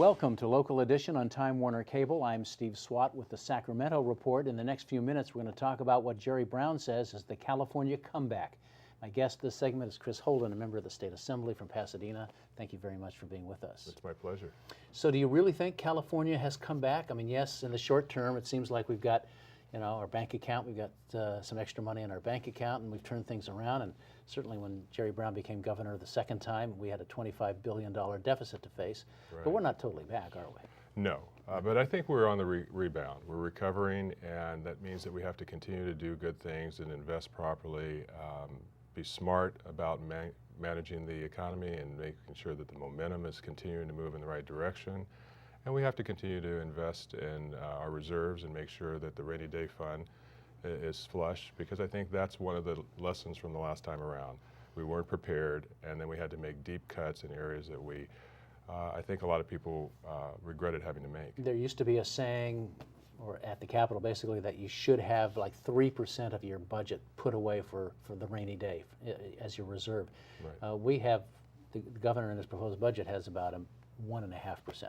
Welcome to Local Edition on Time Warner Cable. I'm Steve Swatt with the Sacramento Report. In the next few minutes, we're going to talk about what Jerry Brown says is the California comeback. My guest this segment is Chris Holden, a member of the State Assembly from Pasadena. Thank you very much for being with us. It's my pleasure. So do you really think California has come back? I mean, yes, in the short term, it seems like we've got, our bank account, we've got some extra money in our bank account, and we've turned things around. And certainly when Jerry Brown became governor the second time, we had a $25 billion deficit to face. Right. But we're not totally back, are we? No, but I think we're on the rebound. We're recovering, and that means that we have to continue to do good things and invest properly, be smart about managing the economy and making sure that the momentum is continuing to move in the right direction. And we have to continue to invest in our reserves and make sure that the rainy day fund is flush, because I think that's one of the lessons from the last time around. We weren't prepared, and then we had to make deep cuts in areas that I think a lot of people regretted having to make. There used to be a saying, or at the Capitol basically, that you should have like 3% of your budget put away for the rainy day as your reserve. Right. We have, the governor in his proposed budget has about 1.5%.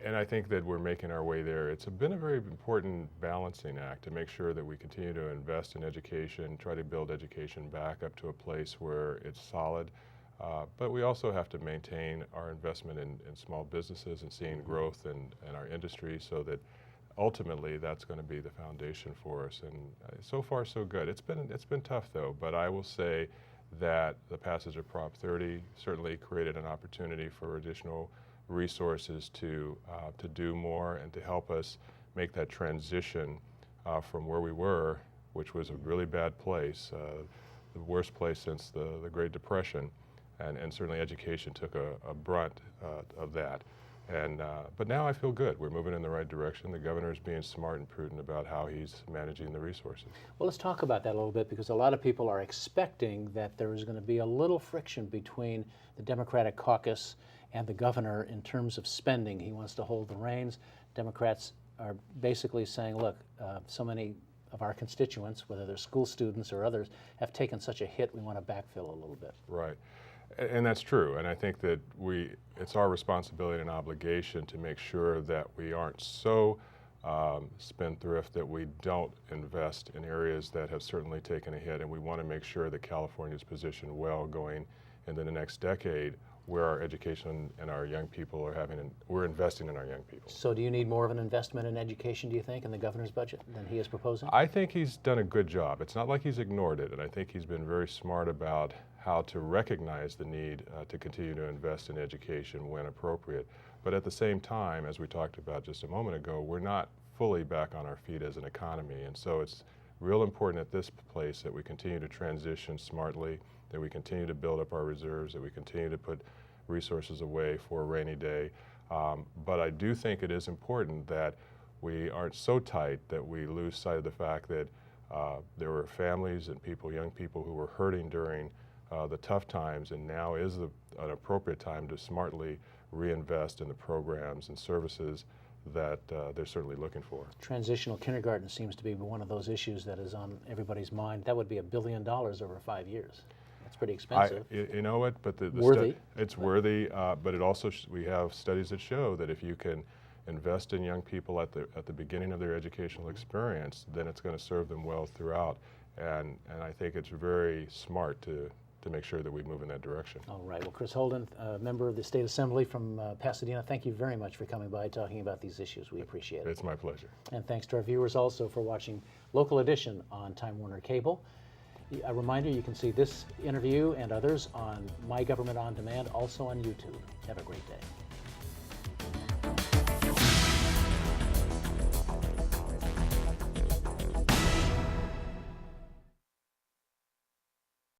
And I think that we're making our way there. It's been a very important balancing act to make sure that we continue to invest in education, try to build education back up to a place where it's solid. But we also have to maintain our investment in small businesses and seeing growth in our industry, so that ultimately that's going to be the foundation for us. And so far so good. It's been tough though, but I will say that the passage of Prop 30 certainly created an opportunity for additional resources to do more and to help us make that transition from where we were, which was a really bad place, the worst place since the Great Depression, and certainly education took a brunt of that. But now I feel good. We're moving in the right direction. The governor is being smart and prudent about how he's managing the resources. Well, let's talk about that a little bit, because a lot of people are expecting that there is going to be a little friction between the Democratic caucus and the governor in terms of spending. He wants to hold the reins. Democrats are basically saying, look, so many of our constituents, whether they're school students or others, have taken such a hit, we want to backfill a little bit. Right. And that's true, and I think that it's our responsibility and obligation to make sure that we aren't so spendthrift that we don't invest in areas that have certainly taken a hit, and we want to make sure that California is positioned well going into the next decade, where our education and our young people we're investing in our young people. So do you need more of an investment in education, do you think, in the governor's budget than he is proposing? I think he's done a good job. It's not like he's ignored it, and I think he's been very smart about how to recognize the need to continue to invest in education when appropriate. But at the same time, as we talked about just a moment ago, we're not fully back on our feet as an economy, and so it's real important at this place that we continue to transition smartly, that we continue to build up our reserves, that we continue to put resources away for a rainy day. But I do think it is important that we aren't so tight that we lose sight of the fact that there were families and young people who were hurting during the tough times, and now is an appropriate time to smartly reinvest in the programs and services that they're certainly looking for. Transitional kindergarten seems to be one of those issues that is on everybody's mind. That would be $1 billion over 5 years. That's pretty expensive. You know what? But worthy. It's worthy, but it also we have studies that show that if you can invest in young people at the beginning of their educational experience, then it's going to serve them well throughout. And I think it's very smart to make sure that we move in that direction. All right. Well, Chris Holden, member of the State Assembly from Pasadena, thank you very much for coming by talking about these issues. We appreciate it. It's my pleasure. And thanks to our viewers also for watching Local Edition on Time Warner Cable. A reminder, you can see this interview and others on My Government On Demand, also on YouTube. Have a great day.